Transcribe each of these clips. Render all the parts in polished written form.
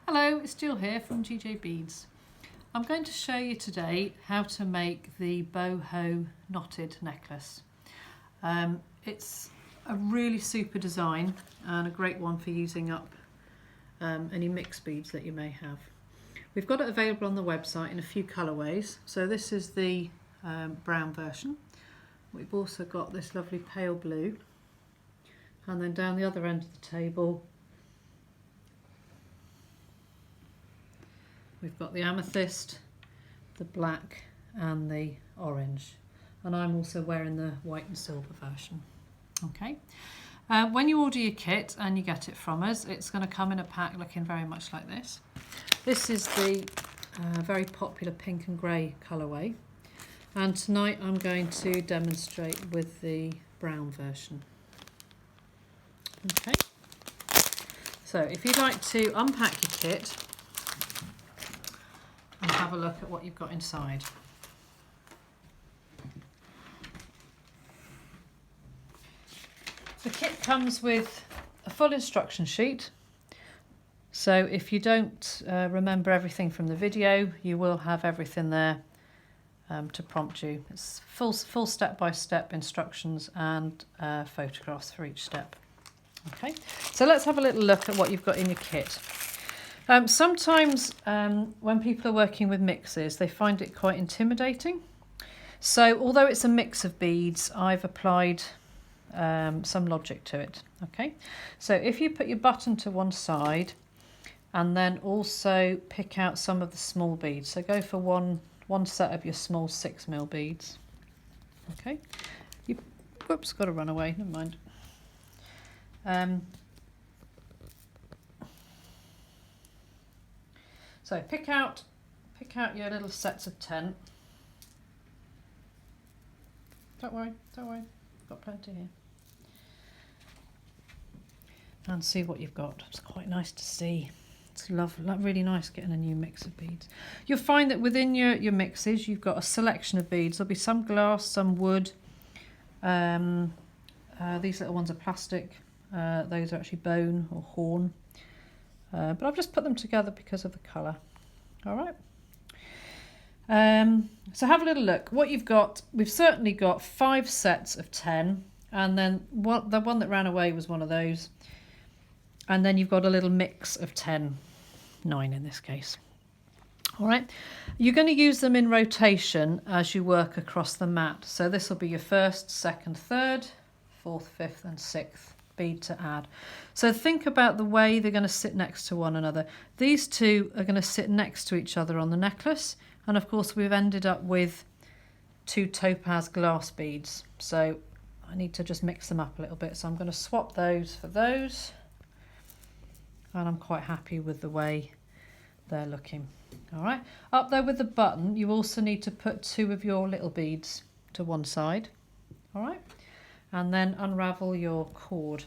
Hello, it's Jill here from GJ Beads. I'm going to show you today how to make the boho knotted necklace. It's a really super design and a great one for using up any mixed beads that you may have. We've got it available on the website in a few colourways. So this is the brown version. We've also got this lovely pale blue, and then down the other end of the table we've got the amethyst, the black and the orange, and I'm also wearing the white and silver version. Okay, when you order your kit and you get it from us, it's going to come in a pack looking very much like this. This is the very popular pink and grey colourway, and tonight I'm going to demonstrate with the brown version. Okay, so if you'd like to unpack your kit and have a look at what you've got inside. The kit comes with a full instruction sheet, so if you don't remember everything from the video, you will have everything there to prompt you. It's full step-by-step instructions and photographs for each step. Okay, so let's have a little look at what you've got in your kit. Sometimes when people are working with mixes, they find it quite intimidating. So although it's a mix of beads, I've applied some logic to it. Okay, so if you put your button to one side and then also pick out some of the small beads, so go for one set of your small 6mm beads. Okay, whoops, got to run away, never mind. So pick out your little sets of 10. Don't worry, got plenty here. And see what you've got. It's quite nice to see. It's really nice getting a new mix of beads. You'll find that within your mixes you've got a selection of beads. There'll be some glass, some wood. These little ones are plastic. Those are actually bone or horn. But I've just put them together because of the colour. All right. So have a little look. What you've got, we've certainly got 5 sets of 10, and then the one that ran away was one of those. And then you've got a little mix of 10, 9 in this case. All right. You're going to use them in rotation as you work across the mat. So this will be your first, second, third, fourth, fifth, and sixth bead to add. So think about the way they're going to sit next to one another. These two are going to sit next to each other on the necklace, and of course we've ended up with 2 topaz glass beads, so I need to just mix them up a little bit. So I'm going to swap those for those, and I'm quite happy with the way they're looking. All right, up there with the button you also need to put 2 of your little beads to one side. All right, and then unravel your cord.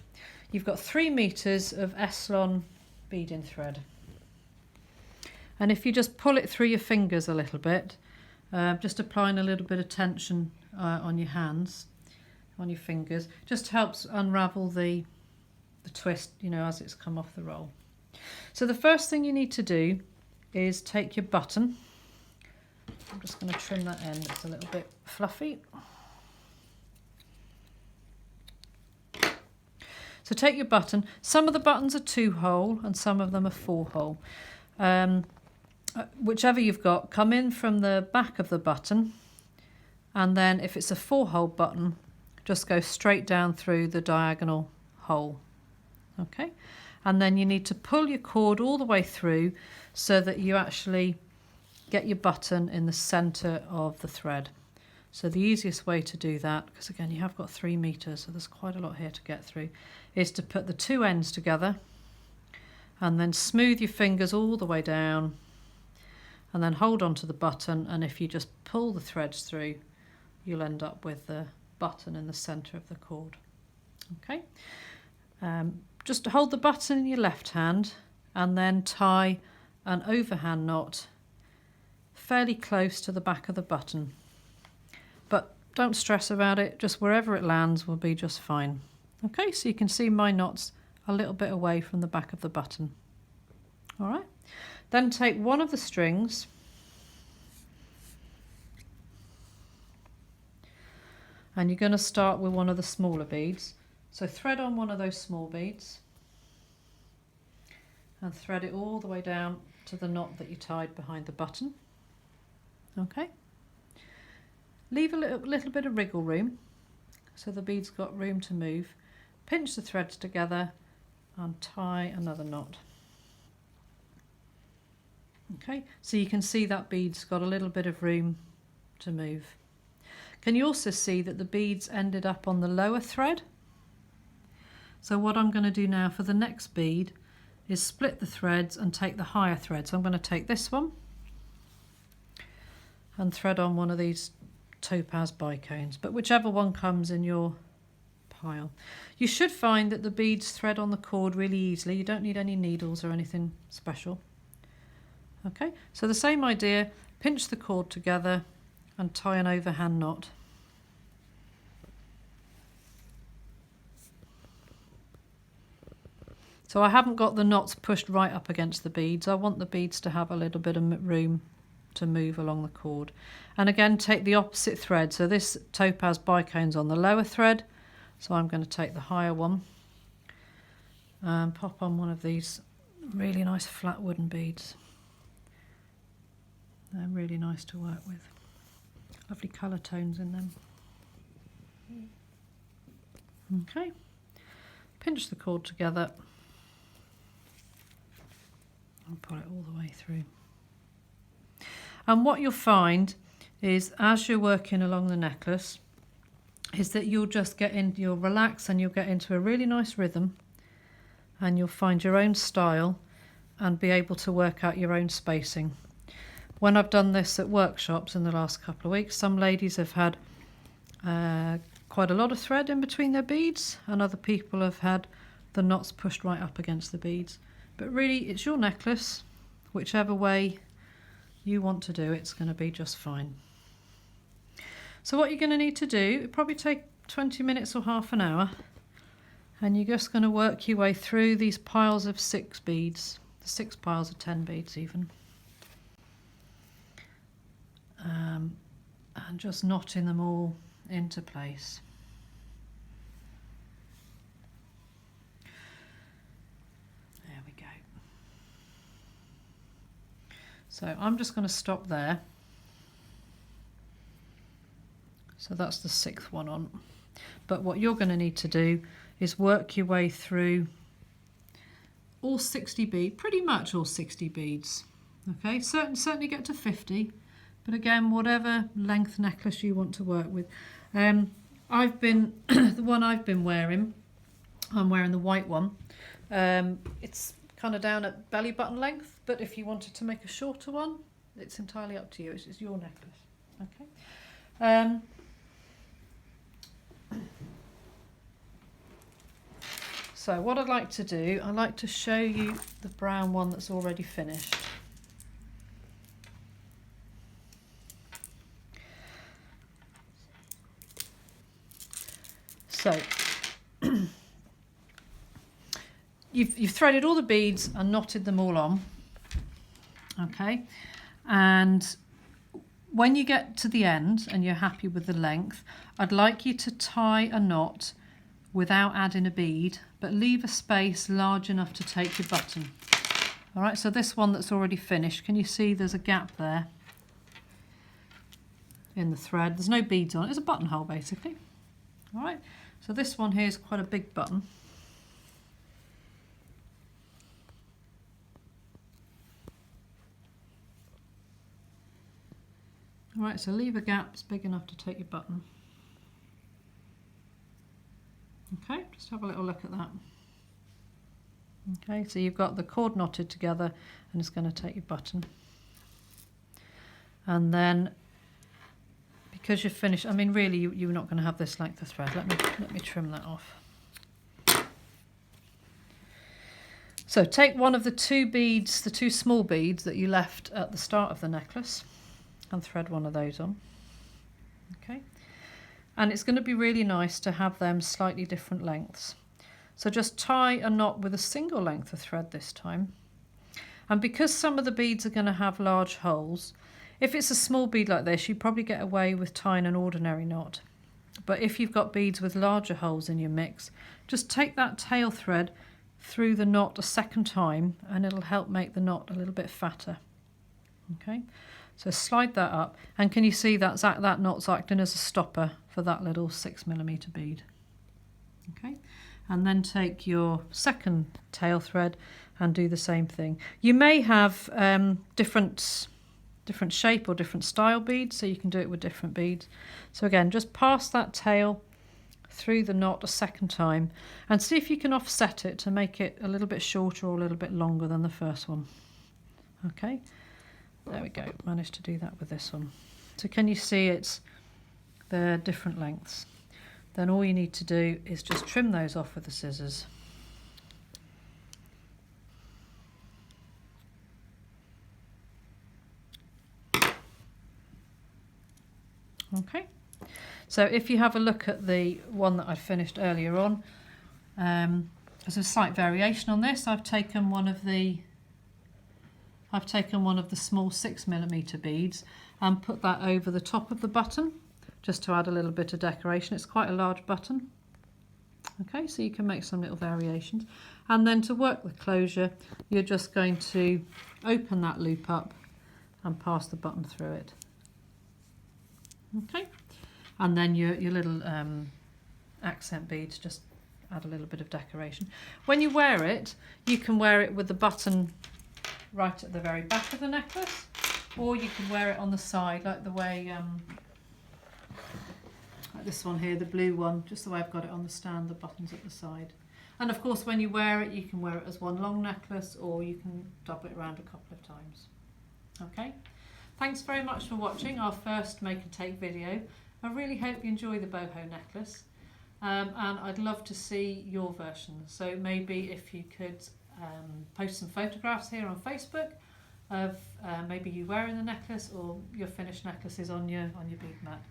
You've got 3 meters of Eslon beading thread, and if you just pull it through your fingers a little bit, just applying a little bit of tension on your hands, on your fingers, just helps unravel the twist, you know, as it's come off the roll. So the first thing you need to do is take your button. I'm just going to trim that end, it's a little bit fluffy. So take your button. Some of the buttons are 2-hole and some of them are 4-hole. Whichever you've got, come in from the back of the button, and then if it's a 4-hole button, just go straight down through the diagonal hole. Okay, and then you need to pull your cord all the way through so that you actually get your button in the centre of the thread. So the easiest way to do that, because again you have got 3 meters, so there's quite a lot here to get through, is to put the 2 ends together and then smooth your fingers all the way down, and then hold on to the button, and if you just pull the threads through, you'll end up with the button in the centre of the cord. Okay, just hold the button in your left hand and then tie an overhand knot fairly close to the back of the button. But don't stress about it, just wherever it lands will be just fine. Okay, so you can see my knot's a little bit away from the back of the button. All right, then take one of the strings and you're going to start with one of the smaller beads. So thread on one of those small beads and thread it all the way down to the knot that you tied behind the button. Okay, leave a little bit of wriggle room so the bead's got room to move. Pinch the threads together and tie another knot. Okay, so you can see that bead's got a little bit of room to move. Can you also see that the beads ended up on the lower thread? So what I'm going to do now for the next bead is split the threads and take the higher thread. So I'm going to take this one and thread on one of these topaz bicones, but whichever one comes in your pile. You should find that the beads thread on the cord really easily. You don't need any needles or anything special. Okay, so the same idea, pinch the cord together and tie an overhand knot. So I haven't got the knots pushed right up against the beads. I want the beads to have a little bit of room to move along the cord. And again, take the opposite thread. So this topaz bicone's on the lower thread, so I'm going to take the higher one and pop on one of these really nice flat wooden beads. They're really nice to work with. Lovely colour tones in them. Okay, pinch the cord together and pull it all the way through. And what you'll find is as you're working along the necklace is that you'll relax and you'll get into a really nice rhythm and you'll find your own style and be able to work out your own spacing. When I've done this at workshops in the last couple of weeks, some ladies have had quite a lot of thread in between their beads and other people have had the knots pushed right up against the beads. But really, it's your necklace. Whichever way you want to do, it's going to be just fine. So what you're going to need to do, it'll probably take 20 minutes or half an hour, and you're just going to work your way through these piles of 6 beads, 6 piles of 10 beads even. And just knotting them all into place. There we go. So I'm just going to stop there. So that's the 6th one on. But what you're going to need to do is work your way through all 60 beads, pretty much all 60 beads. Okay, certainly get to 50. But again, whatever length necklace you want to work with. I've been, the one I've been wearing, I'm wearing the white one. It's kind of down at belly button length, but if you wanted to make a shorter one, it's entirely up to you. It's your necklace. Okay. So what I'd like to do, I'd like to show you the brown one that's already finished. So you've threaded all the beads and knotted them all on, okay, and when you get to the end and you're happy with the length, I'd like you to tie a knot without adding a bead, but leave a space large enough to take your button. All right, so this one that's already finished, can you see there's a gap there in the thread? There's no beads on it, it's a buttonhole basically. All right, so this one here is quite a big button. All right, so leave a gap that's big enough to take your button. Okay, just have a little look at that. Okay, so you've got the cord knotted together and it's going to take your button. And then, because you're finished, I mean really you're not going to have this length of thread. Let me trim that off. So take one of the 2 beads, the 2 small beads that you left at the start of the necklace and thread one of those on. Okay, and it's going to be really nice to have them slightly different lengths. So just tie a knot with a single length of thread this time. And because some of the beads are going to have large holes, if it's a small bead like this, you probably get away with tying an ordinary knot. But if you've got beads with larger holes in your mix, just take that tail thread through the knot a second time and it'll help make the knot a little bit fatter. Okay, so slide that up, and can you see that knot's acting as a stopper for that little 6mm bead. Okay, and then take your second tail thread and do the same thing. You may have different shape or different style beads, so you can do it with different beads. So again, just pass that tail through the knot a second time and see if you can offset it to make it a little bit shorter or a little bit longer than the first one. Okay, there we go, managed to do that with this one. So can you see they're different lengths? Then all you need to do is just trim those off with the scissors. Okay, so if you have a look at the one that I finished earlier on, there's a slight variation on this. I've taken one of the small 6mm beads and put that over the top of the button just to add a little bit of decoration. It's quite a large button. Okay, so you can make some little variations. And then to work the closure, you're just going to open that loop up and pass the button through it. Okay, and then your little accent beads just add a little bit of decoration. When you wear it, you can wear it with the button right at the very back of the necklace, or you can wear it on the side like the way like this one here, the blue one, just the way I've got it on the stand, the button's at the side. And of course when you wear it, you can wear it as one long necklace, or you can double it around a couple of times. Okay, thanks very much for watching our first make and take video. I really hope you enjoy the boho necklace, and I'd love to see your version. So maybe if you could post some photographs here on Facebook of maybe you wearing the necklace or your finished necklaces on your bead mat.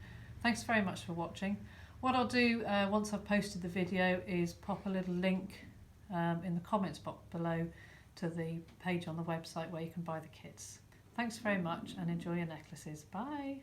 Thanks very much for watching. What I'll do once I've posted the video is pop a little link in the comments box below to the page on the website where you can buy the kits. Thanks very much and enjoy your necklaces. Bye.